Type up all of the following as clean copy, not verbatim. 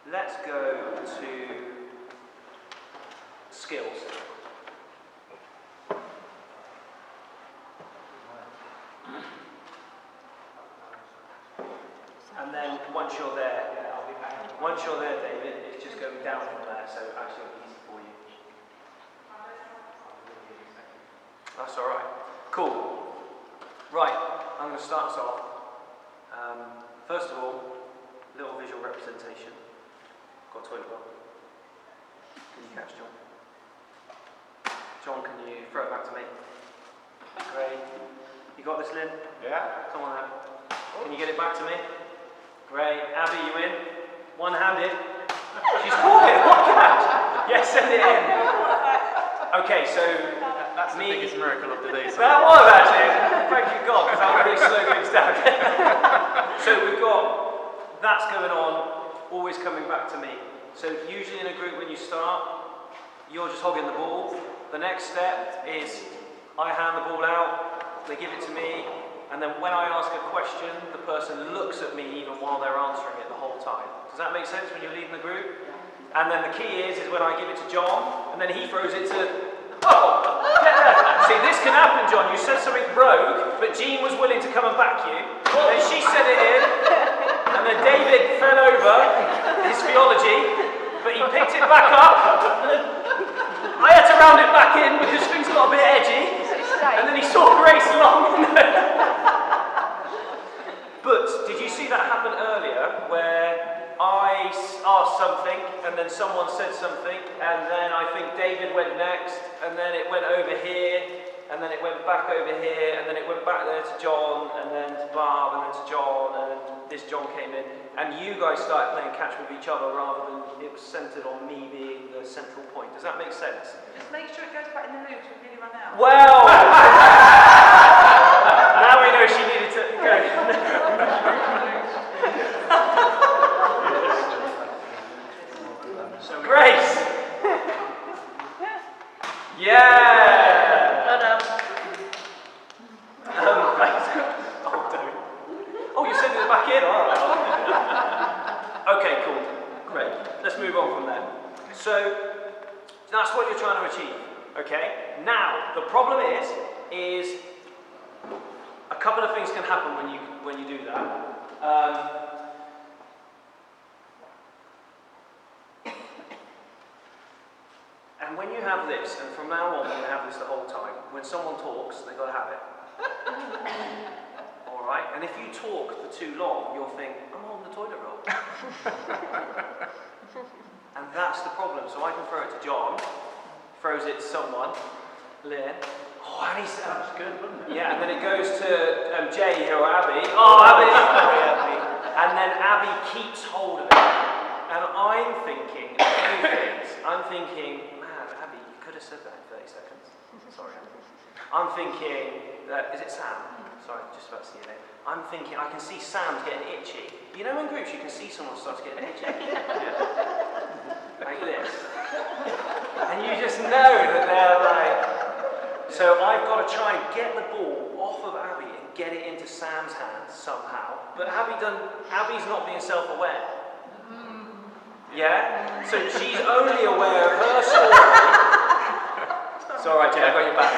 Let's go to skills. And then once you're there, David, it's just going down from there, so actually it'll be easy for you. That's all right. Cool. Right, I'm going to start us off. First of all, little visual representation. Got a toilet bowl. Can you catch John? John, can you throw it back to me? Great. You got this, Lynn? Yeah. Come on now. Can you get it back to me? Great. Abby, you in? One-handed. She's caught it. What catch? Yes, send it in. Okay, so That's the biggest miracle of the day. that was actually. Thank you, God, because that would really slow things down. So we've got that's going on, always coming back to me. So usually in a group when you start, you're just hogging the ball. The next step is I hand the ball out, they give it to me, and then when I ask a question, the person looks at me even while they're answering it the whole time. Does that make sense when you're leading the group? And then the key is when I give it to John, and then he throws it to, See, this can happen, John. You said something rogue, but Jean was willing to come and back you. Then she said it in, and then David fell over his theology, but he picked it back up. I had to round it back in because things got a bit edgy, and then he saw Grace long. But did you see that happen earlier, where I asked something, and then someone said something, and then I think David went next, and then it went over here, and then it went back over here, and then it went back there to John, and then to Barb, and then to John, and then this John came in, and you guys started playing catch with each other rather than it was centred on me being the central point. Does that make sense? Just make sure it goes back in the loops when you run out. Well, now we know she needed to go. So Grace. Yeah. Oh, you sent it back in. All right. Okay, cool. Great. Let's move on from there. So that's what you're trying to achieve. Okay. Now the problem is a couple of things can happen when you do that. And when you have this, and from now on, we're going to have this the whole time, when someone talks, they've got to have it. Alright? And if you talk for too long, you'll think, I'm holding the toilet roll. And that's the problem. So I can throw it to John, throws it to someone, Lynn. Oh, Annie's that's good, wasn't it? Yeah, and then it goes to Jay or Abby. Oh, Abby! And then Abby keeps hold of it. And I'm thinking a few things. I'm thinking, Abby, you could have said that in 30 seconds. Sorry. I'm thinking, is it Sam? Sorry, just about to see your name. I'm thinking, I can see Sam's getting itchy. You know in groups you can see someone starts getting itchy? Yeah. Like this. And you just know that they're like... So I've got to try and get the ball off of Abby and get it into Sam's hands somehow. But Abby's not being self-aware. Yeah? So she's only aware of her story. It's alright, Jay, I got your back.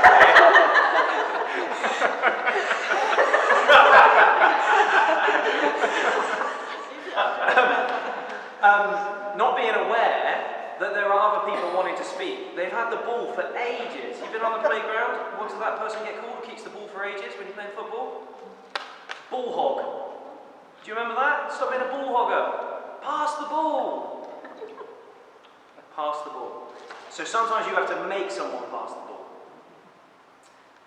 Not being aware that there are other people wanting to speak. They've had the ball for ages. You've been on the playground? What does that person get called? Keeps the ball for ages when you're playing football? Ball hog. Do you remember that? Stop being a ball hogger. Pass the ball. Pass the ball. So sometimes you have to make someone pass the ball.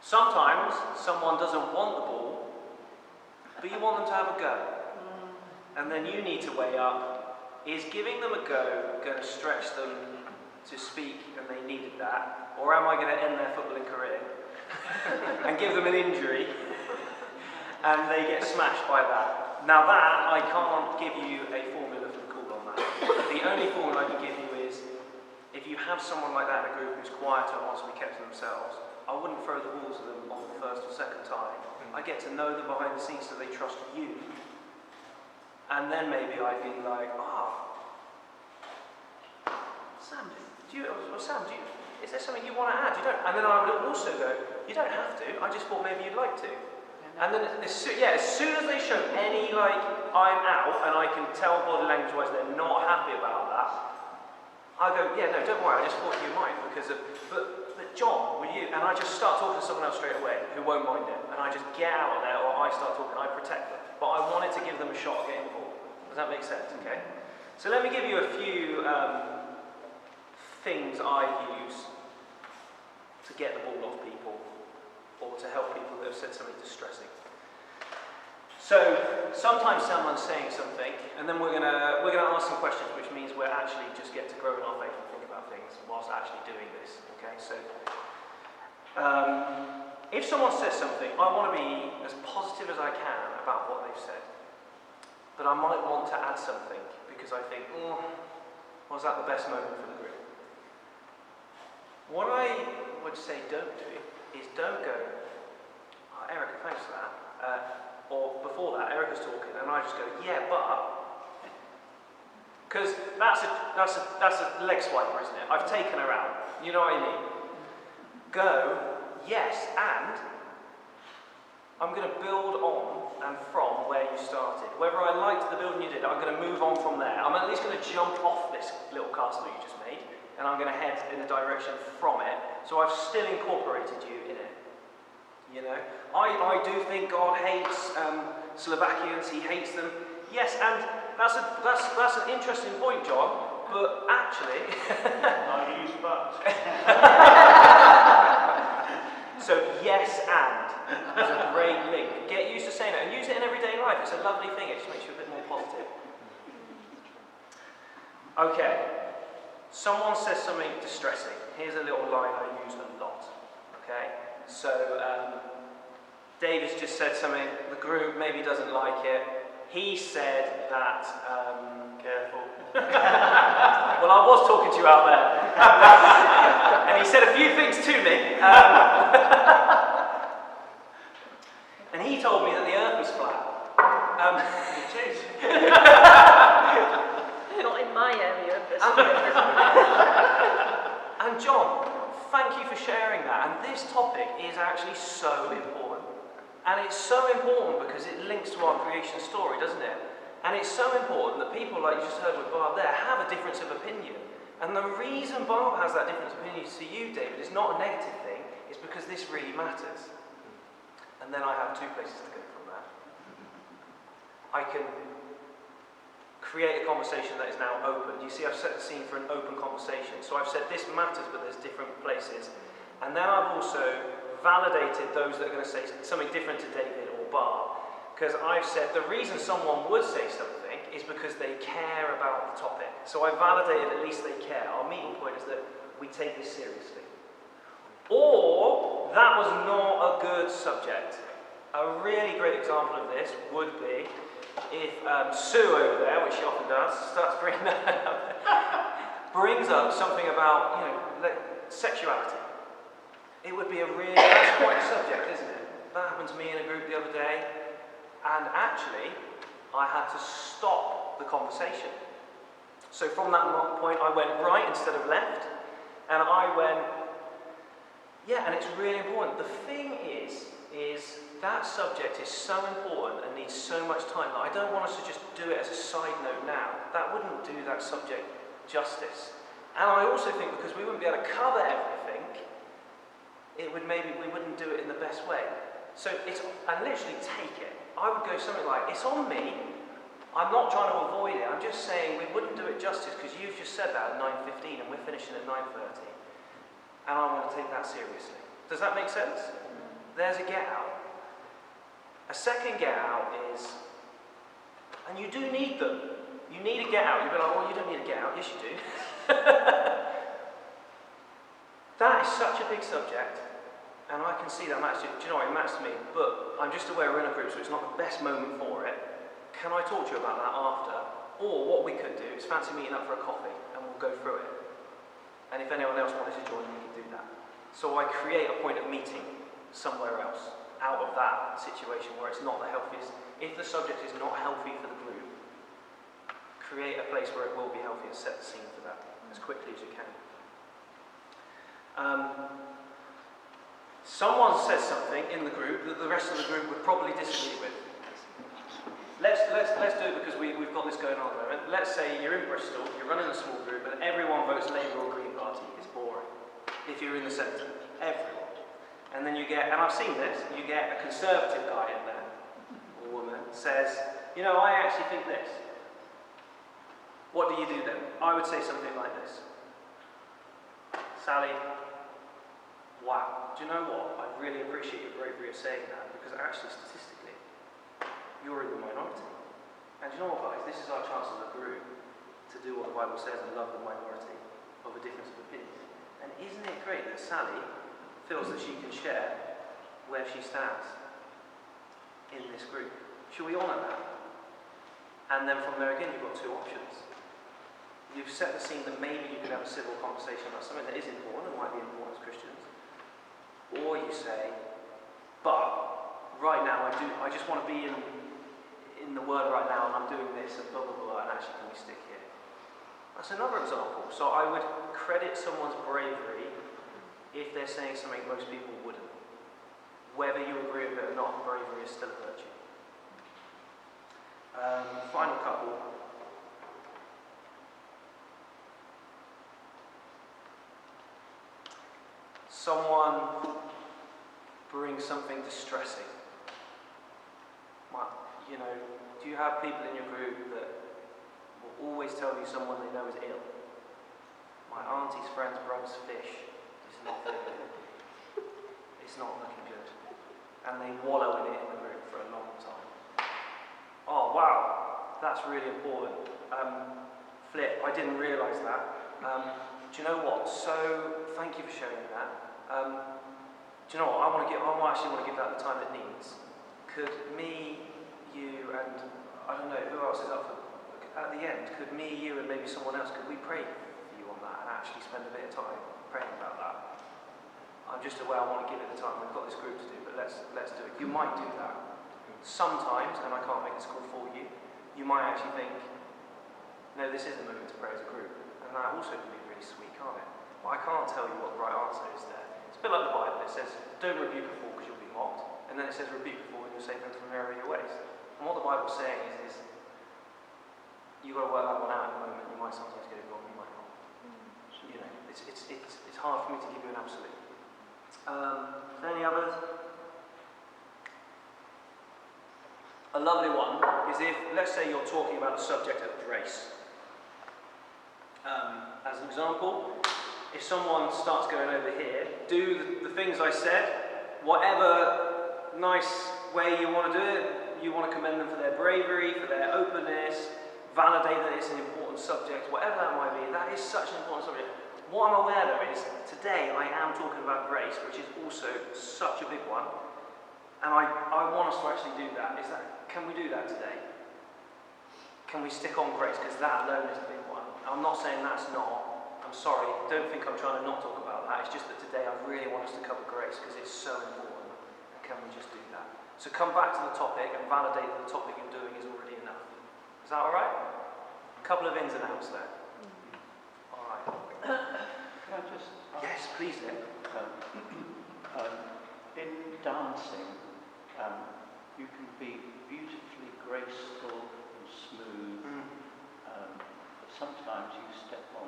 Sometimes someone doesn't want the ball, but you want them to have a go. And then you need to weigh up, is giving them a go going to stretch them to speak and they needed that? Or am I going to end their footballing career and give them an injury and they get smashed by that? Now that, I can't give you a formula for the call on that. The only formula I can give you is, if you have someone like that in a group who's quieter and wants to be kept to themselves, I wouldn't throw the ball to them on the first or second time. I get to know them behind the scenes so they trust you. And then maybe I'd be like, Sam, is there something you want to add? You don't. And then I would also go, you don't have to. I just thought maybe you'd like to. And then as soon as they show any I'm out and I can tell body language wise they're not happy about that, I go, yeah, no, don't worry, I just thought you might because of, but John, will you? And I just start talking to someone else straight away who won't mind it. And I just get out there or I start talking, I protect them. But I wanted to give them a shot at getting involved. Does that make sense? Okay. So let me give you a few things I use to get the ball off people or to help people that have said something distressing. So sometimes someone's saying something, and then we're gonna ask some questions, which means we're actually just get to grow in our faith and think about things whilst actually doing this. Okay, so if someone says something, I want to be as positive as I can about what they've said, but I might want to add something because I think, was that the best moment for the group? What I would say don't do is don't go, Erica, thanks for that. Or before that, Erica's talking, and I just go, yeah, but. Because that's a leg swiper, isn't it? I've taken her out. You know what I mean? Go, yes, and I'm going to build on and from where you started. Whether I liked the building you did, I'm going to move on from there. I'm at least going to jump off this little castle you just made, and I'm going to head in the direction from it. So I've still incorporated you in it. You know, I do think God hates Slovakians. He hates them. Yes, and that's an interesting point, John. But actually, I use but. So yes, and is a great link. Get used to saying it and use it in everyday life. It's a lovely thing. It just makes you a bit more positive. Okay, someone says something distressing. Here's a little line I use a lot. Okay. So, David's just said something, the group maybe doesn't like it. He said that, careful. Well, I was talking to you out there. And he said a few things to me. And he told me that the earth was flat. It is. Not in my area, but And John, thank you for sharing that. And this topic is actually so important. And it's so important because it links to our creation story, doesn't it? And it's so important that people, like you just heard with Barb there, have a difference of opinion. And the reason Barb has that difference of opinion to you, David, is not a negative thing. It's because this really matters. And then I have two places to go from that. I can create a conversation that is now open. You see, I've set the scene for an open conversation. So I've said this matters, but there's different places. And then I've also validated those that are going to say something different to David or Barb. Because I've said the reason someone would say something is because they care about the topic. So I validated at least they care. Our meeting point is that we take this seriously. Or that was not a good subject. A really great example of this would be if Sue over there, which she often does, starts bringing that up, brings up something about, sexuality. It would be that's quite a subject, isn't it? That happened to me in a group the other day, and actually, I had to stop the conversation. So from that point, I went right instead of left, and I went, yeah, and it's really important. The thing is that subject is so important and needs so much time that I don't want us to just do it as a side note now. That wouldn't do that subject justice. And I also think because we wouldn't be able to cover everything, we wouldn't do it in the best way. So and literally take it. I would go something like, it's on me. I'm not trying to avoid it. I'm just saying we wouldn't do it justice because you've just said that at 9:15 and we're finishing at 9:30. And I'm going to take that seriously. Does that make sense? There's a get out. A second get out is, and you do need them. You need a get out. You'll be like, well, you don't need a get out. Yes, you do. That is such a big subject, and I can see that matters to you. Do you know what? It matters to me, but I'm just aware we're in a group, so it's not the best moment for it. Can I talk to you about that after? Or what we could do is fancy meeting up for a coffee, and we'll go through it. And if anyone else wanted to join, we can do that. So I create a point of meeting somewhere else. out of that situation where it's not the healthiest. If the subject is not healthy for the group, create a place where it will be healthy and set the scene for that as quickly as you can. Someone says something in the group that the rest of the group would probably disagree with. Let's do it because we've got this going on at the moment. Let's say you're in Bristol, you're running a small group, and everyone votes Labour or Green Party. It's boring. If you're in the centre, everyone. And then you get, and I've seen this, you get a Conservative guy in there, or woman, says, you know, I actually think this. What do you do then? I would say something like this. Sally, wow, do you know what? I really appreciate your bravery of saying that, because actually, statistically, you're in the minority. And do you know what, guys? This is our chance as a group to do what the Bible says and love the minority of a difference of opinion. And isn't it great that Sally feels that she can share where she stands in this group? Should we honour that? And then from there again, you've got two options. You've set the scene that maybe you could have a civil conversation about something that is important and might be important as Christians. Or you say, but right now I just want to be in the Word right now, and I'm doing this and blah blah blah, and actually can we stick here? That's another example. So I would credit someone's bravery if they're saying something most people wouldn't. Whether you agree with it or not, bravery is still a virtue. Final couple. Someone brings something distressing. You know, do you have people in your group that will always tell you someone they know is ill? My auntie's friend's brother's fish is not very good. It's not looking good. And they wallow in it in the group for a long time. Oh wow, that's really important. Flip, I didn't realise that. Do you know what? So, thank you for sharing that. Do you know what? I actually want to give that the time it needs. Could me, you, and I don't know who else is up for, at the end, could me, you, and maybe someone else, could we pray for you on that and actually spend a bit of time praying about that? I'm just aware I want to give it the time. We've got this group to do, but let's do it. You might do that. Sometimes, and I can't make this call for you, you might actually think, no, this is a moment to pray as a group. And that also can be really sweet, can't it? But I can't tell you what the right answer is there. It's a bit like the Bible. It says, don't rebuke a fool because you'll be mocked. And then it says, rebuke a fool and you'll save them from error of your ways. And what the Bible's saying is you've got to work that one out in the moment. You might sometimes get it wrong, you might not. You know, it's hard for me to give you an absolute. Is there any others? A lovely one is if, let's say you're talking about the subject of grace. As an example, if someone starts going over here, do the things I said, whatever nice way you want to do it, you want to commend them for their bravery, for their openness, validate that it's an important subject, whatever that might be, that is such an important subject. What I'm aware though is, today I am talking about grace, which is also such a big one, and I want us to actually do that. Can we do that today? Can we stick on grace? Because that alone is a big one. I'm not saying that's not. I'm sorry, don't think I'm trying to not talk about that. It's just that today I really want us to cover grace because it's so important. And can we just do that? So come back to the topic and validate that the topic you're doing is already enough. Is that alright? A couple of ins and outs there. Alright. Can I just ask? Yes, please, Nick. In dancing, you can be beautifully graceful and smooth, but sometimes you step on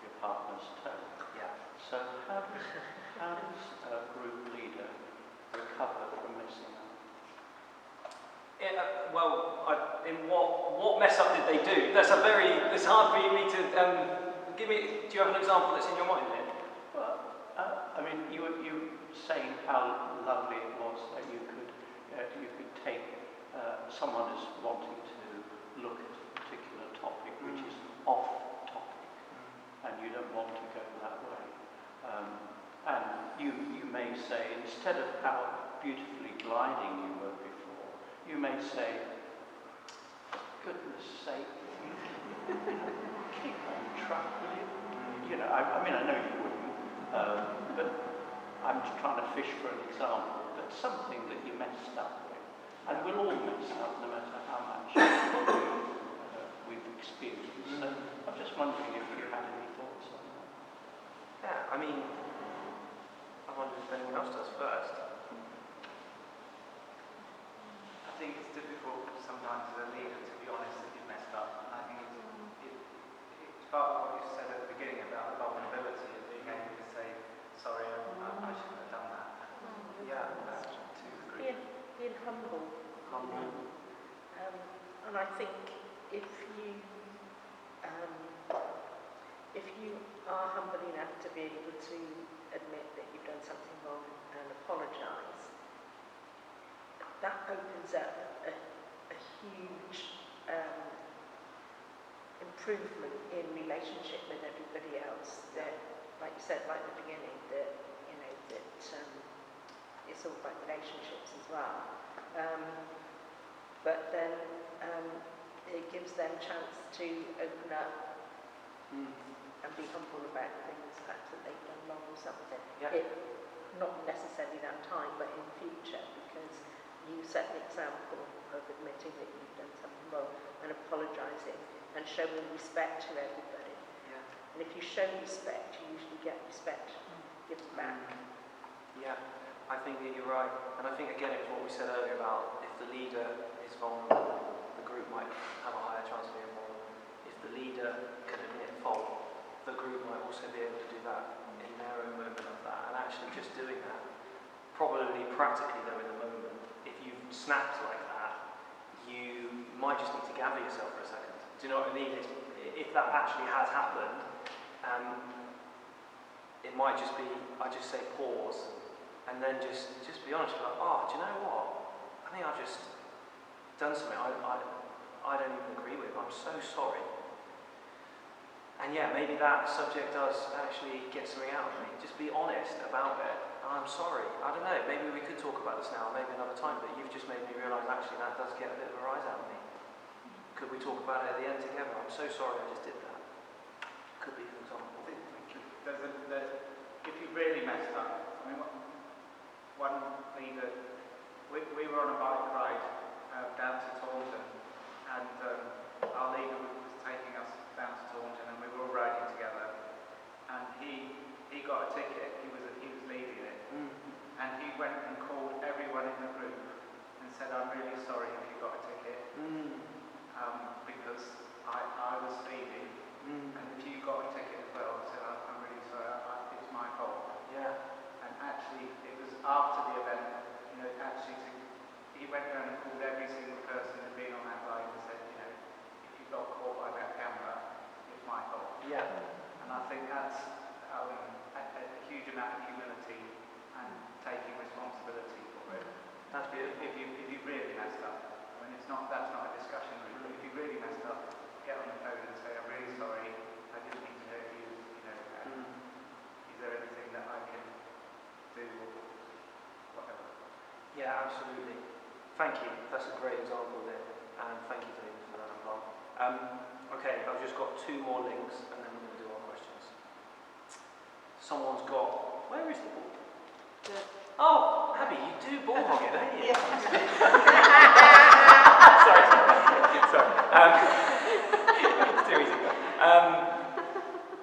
your partner's toe. Yeah. So how does a group leader recover from messing up? In what mess up did they do? It's hard for me to, do you have an example that's in your mind here? Well, I mean, you were saying how lovely it was that you could take someone is wanting to look at a particular topic which is off topic, and you don't want to go that way. And you may say, instead of how beautifully gliding you were before, you may say, for goodness sake, keep on track, will you? You know, I mean, I know you wouldn't, but I'm just trying to fish for an example. But something that messed up with. And we'll all mess up no matter how much we've experienced. So I'm just wondering if you had any thoughts on that. Yeah, I mean, I wonder if anyone else does first. I think it's difficult sometimes as a leader to be honest that you've messed up. I think it's part of what you said at the beginning about the vulnerability of being able to say, sorry, I shouldn't have done that. Yeah, to the group. Being humble. Humble. And I think if you are humble enough to be able to admit that you've done something wrong and apologise, that opens up a huge improvement in relationship with everybody else. That, like you said right at the beginning, that it's all about relationships as well. But then it gives them a chance to open up and be humble about things perhaps that they've done wrong or something. Yeah. Not necessarily that time, but in future, because you set the example of admitting that you've done something wrong and apologising and showing respect to everybody. Yeah. And if you show respect, you usually get respect given back. Yeah, I think that you're right. And I think, again, it was what we said earlier about if the leader is vulnerable, the group might have a higher chance of being vulnerable. If the leader can admit fault, the group might also be able to do that in their own moment of that. And actually just doing that, probably practically though in the moment, if you've snapped like that, you might just need to gather yourself for a second. Do you know what I mean? If that actually has happened, it might just be, I just say pause, and then just be honest, like, oh, do you know what? I think I've just done something I don't even agree with. I'm so sorry. And yeah, maybe that subject does actually get something out of me. Just be honest about it. I'm sorry. I don't know, maybe we could talk about this now, maybe another time, but you've just made me realise actually that does get a bit of a rise out of me. Could we talk about it at the end together? I'm so sorry I just did that. Could be an example. If you really messed up, I mean, one leader, we were on a bike ride down to Taunton, and our leader was taking us down to Taunton, and we were all riding together, and he got a ticket. He was leading it, and he went and called everyone in the group and said, "I'm really sorry if you got a ticket, because I was speeding, and if you got a ticket as well, I said, I'm really sorry, it's my fault." Yeah. And actually, it was after the event, he went down and called every single person who'd been on that ride and said, if you got caught by that camera, it's my fault. Yeah. And I think that's a huge amount of humility and taking responsibility for it. That's beautiful. If you really messed up, I mean, that's not a discussion room, but if you really messed up, get on the phone and say, I'm really sorry, I didn't mean to hurt you, is there anything that I can do, or whatever? Yeah, absolutely. Thank you. That's a great example there. And thank you, David, for that as well. Okay, I've just got 2 more links, and then we're going to do our questions. Someone's got... Where is the ball? Oh, Abby, you do ball hog it, don't you? Sorry. It's too easy.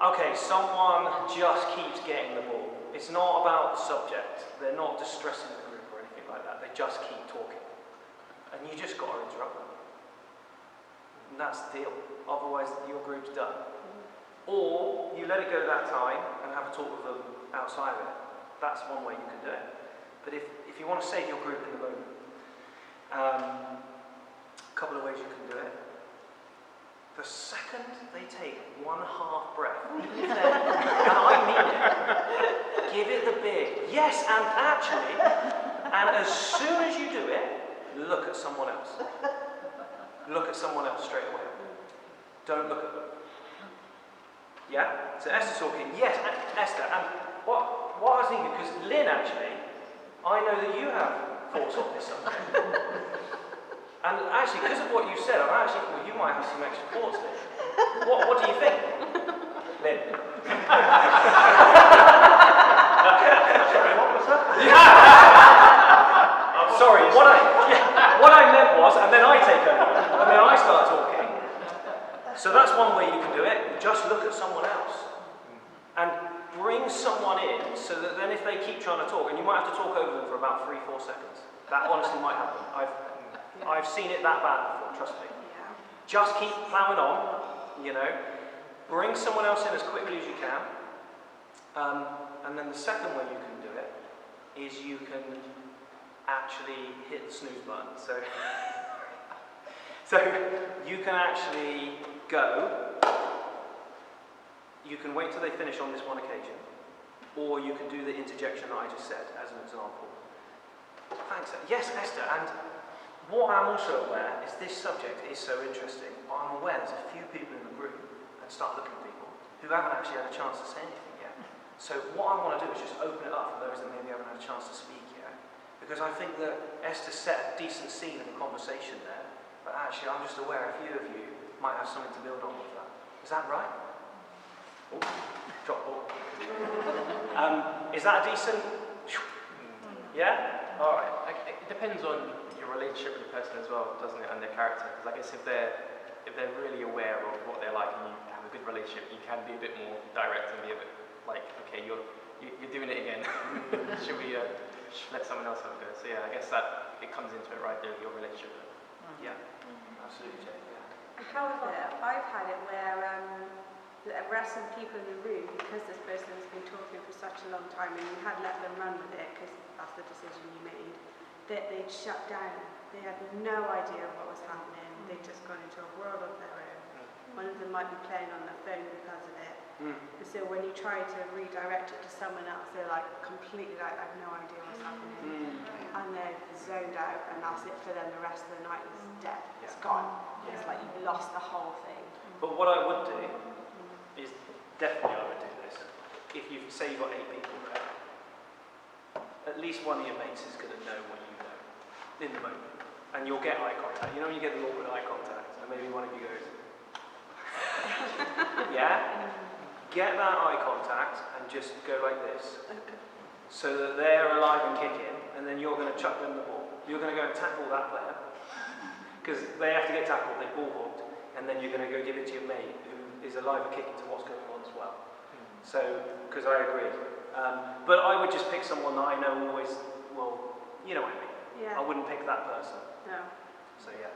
Okay, someone just keeps getting the ball. It's not about the subject. They're not distressing the group or anything like that. They just keep talking. And you just got to interrupt them. And that's the deal. Otherwise, your group's done. Or you let it go that time and have a talk with them outside of it. That's one way you can do it. But if you want to save your group in the moment, a couple of ways you can do it. The second they take 1/2 breath, and I mean it, give it the big yes, and actually, and as soon as you do it, look at someone else. Look at someone else straight away. Don't look at them. Yeah? So Esther's talking, yes, Esther, and what I was thinking, because Lynn actually, I know that you have thoughts on this subject. And actually, because of what you said, I'm actually thinking you might have some extra thoughts, Lynn. What do you think, Lynn? Sorry, what was that? Sorry, what I meant was, and then I take over, and then I start talking. So that's one way you can do it. Just look at someone else. And bring someone in so that then if they keep trying to talk, and you might have to talk over them for about 3-4 seconds. That honestly might happen. I've seen it that bad before, trust me. Just keep plowing on, you know. Bring someone else in as quickly as you can. And then the second way you can do it is you can actually hit the snooze button. So you can actually go, you can wait till they finish on this one occasion, or you can do the interjection that I just said as an example. Thanks. Yes, Esther, and what I'm also aware is this subject is so interesting. I'm aware there's a few people in the room, and start looking at people, who haven't actually had a chance to say anything yet. So what I want to do is just open it up for those that maybe haven't had a chance to speak yet. Because I think that Esther set a decent scene of the conversation there, but actually I'm just aware a few of you might have something to build on with that. Is that right? Oh, drop ball. Is that a decent? Yeah? Alright. It depends on your relationship with the person as well, doesn't it, and their character. Because I guess if they're really aware of what they're like and you have a good relationship, you can be a bit more direct and be a bit like, okay, you're doing it again. Should we let someone else have a go? So yeah, I guess that it comes into it right there, your relationship. Yeah, absolutely. Yeah. However, I've had it where there are some people in the room, because this person has been talking for such a long time and you had let them run with it because that's the decision you made, that they'd shut down. They had no idea what was happening. They'd just gone into a world of their own. One of them might be playing on their phone because of it. And so when you try to redirect it to someone else, they're like completely like, I have no idea what's happening. And they're zoned out, and that's it for them. The rest of the night is dead. It's gone. It's like you've lost the whole thing. But what I would do is, definitely I would do this, if you say you've got 8 people there, at least one of your mates is going to know what you know in the moment. And you'll get eye contact. You know when you get the awkward eye contact, and maybe one of you goes, yeah? Get that eye contact and just go like this, so that they're alive and kicking, and then you're going to chuck them the ball. You're going to go and tackle that player, because they have to get tackled, they're ball hooked, and then you're going to go give it to your mate who is alive and kicking to what's going on as well. So, because I agree. But I would just pick someone that I know always, well, you know what I mean. Yeah. I wouldn't pick that person. No. So yeah.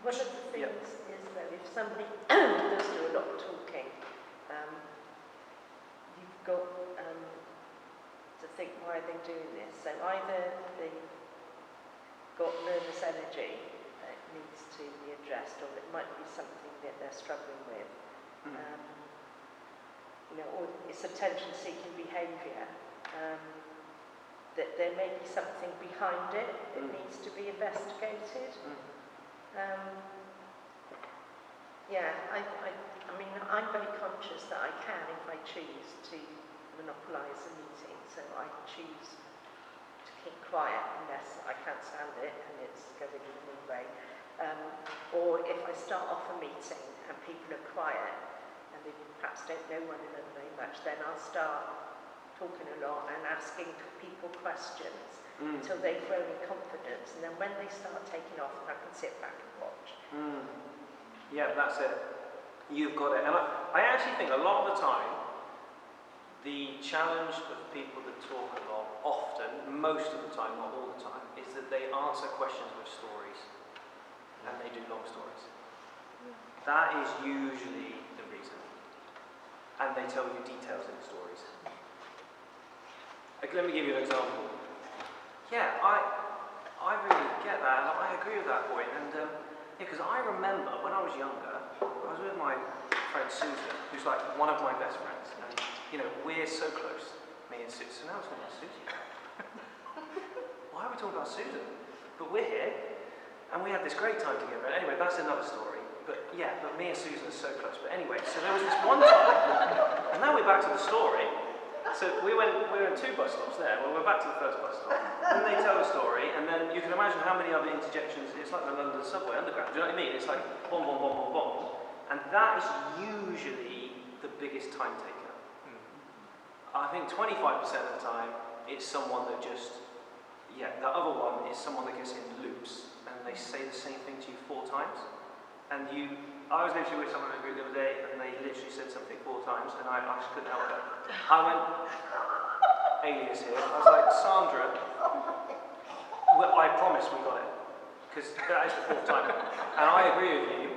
One of the things is that if somebody does do a lot of talking, you've got to think, why are they doing this? So either they've got nervous energy that needs to be addressed, or it might be something that they're struggling with. Or it's attention-seeking behaviour. That there may be something behind it that needs to be investigated. I mean, I'm very conscious that I can, if I choose, to monopolise a meeting. So I choose to keep quiet unless I can't stand it and it's going in the way. Or if I start off a meeting and people are quiet and they perhaps don't know one another very much, then I'll start talking a lot and asking people questions until they grow in confidence, and then when they start taking off, I can sit back and watch. Yeah, that's it. You've got it. And I actually think a lot of the time, the challenge of people that talk a lot, often, most of the time, not all the time, is that they answer questions with stories, and they do long stories. That is usually the reason. And they tell you details in the stories. Like, let me give you an example. Yeah, I really get that, and I agree with that point. And because I remember when I was younger, I was with my friend Susan, who's like one of my best friends, and we're so close, me and Susan. So now we're talking about Susie. Why are we talking about Susan? But we're here, and we had this great time together. Anyway, that's another story. But yeah, but me and Susan are so close. But anyway, so there was this one time, and now we're back to the story. So we were in 2 bus stops there. Well, we're back to the first bus stop. Then they tell a story, and then you can imagine how many other interjections. It's like the London subway underground. Do you know what I mean? It's like bomb, bomb, bomb, bomb, bomb. And that is usually the biggest time taker. I think 25% of the time, it's someone that just, the other one is someone that gets in loops and they say the same thing to you 4 times. And I was literally with someone in a group the other day and they literally said something 4 times and I just couldn't help it. I went, alias here. I was like, Sandra, I promise we got it. Because that is the 4th time. And I agree with you,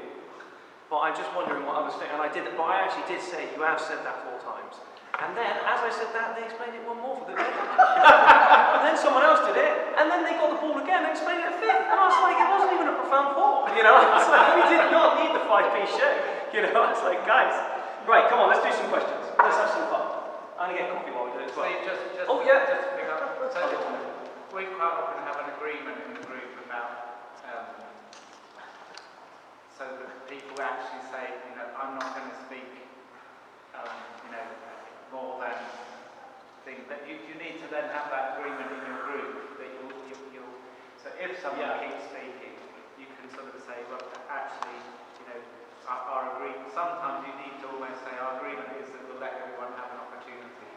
but I'm just wondering what others think. And I did, but I actually did say, you have said that 4 times. And then, as I said that, they explained it 1 more for the day. And then someone else did it, and then they got the ball again and explained it a 5th. And I was like, it wasn't even a profound thought. You know, I was like, we did not need the 5p show. You know, I was like, guys, right, come on, let's do some questions. Let's have some fun. I'm going to get coffee while we do it as well. Just to pick up, so we quite often have an agreement in the group about, so that people actually say, you know, I'm not going to speak, you know, more than things. But you need to then have that agreement in your group that you'll so if someone keeps speaking, you can sort of say, well, actually, you know, our agreement, sometimes you need to almost say our agreement is that we'll let everyone have an opportunity.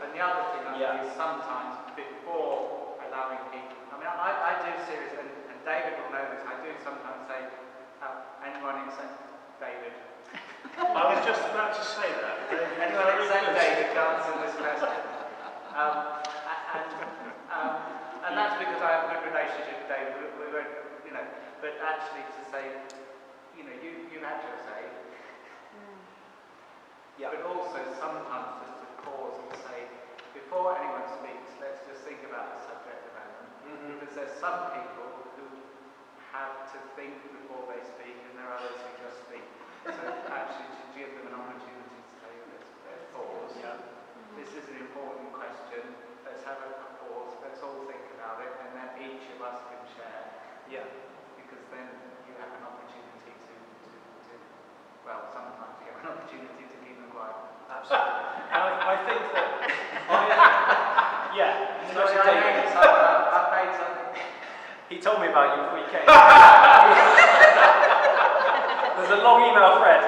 And the other thing I think is sometimes before allowing people, I mean, I do seriously, and David will know this, I do sometimes say, anyone except David. I was just about to say that. Anyone except David can answer this question. And that's because I have a good relationship with David. We won't, you know, but actually to say, you know, you had your say. Yeah. But also sometimes just to pause and say, before anyone speaks, let's just think about the subject of Adam. Because there's some people who have to think before they speak, and there are others who just speak. So actually to give them an opportunity to say, let's pause. Yeah. This is an important question. Let's have a pause. Let's all think about it, and then each of us can share. Yeah. Because then you have an opportunity to well, sometimes you have an opportunity to keep them quiet. Absolutely. And I think that Sorry, especially I David. made something. I made something. He told me about you before you came. There's a long email thread.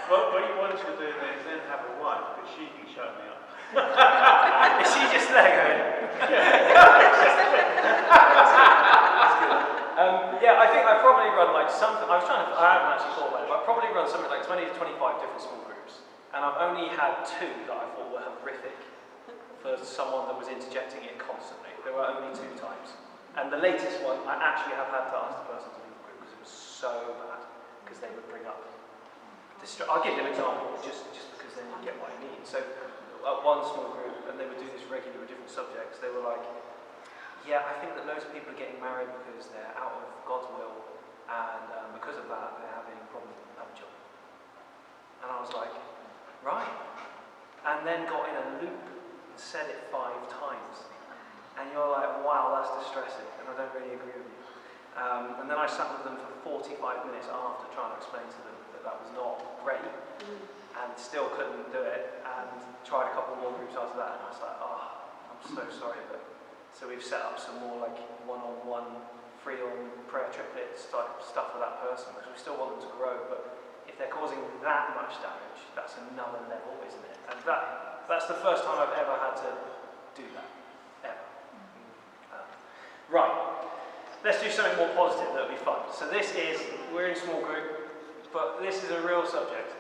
But Well, what you want to do is then have a wife, but she can shut me up. is she just there going? Yeah, I think I probably run like something. I haven't actually thought about it, but I probably run something like 20 to 25 different small groups. And I've only had 2 that I thought were horrific for someone that was interjecting it constantly. There were only 2 times. And the latest one, I actually have had to ask the person to leave the group because it was so bad. Because they would bring up. I'll give you an example, just because then you get what I mean. So, at one small group, and they would do this regularly with different subjects, they were like, yeah, I think that loads of people are getting married because they're out of God's will, and because of that, they're having problems with having children. And I was like, right. And then got in a loop and said it 5 times. And you're like, wow, that's distressing, and I don't really agree with you. And then I sat with them for 45 minutes after trying to explain to them that that was not great, and still couldn't do it, and tried a couple more groups after that, and I was like, oh, I'm so sorry, but so we've set up some more like one-on-one, free-on prayer triplets type stuff for that person, because we still want them to grow, but if they're causing that much damage, that's another level, isn't it? And that's the first time I've ever had to do that, ever. Right, let's do something more positive that'll be fun. So we're in small group, but this is a real subject.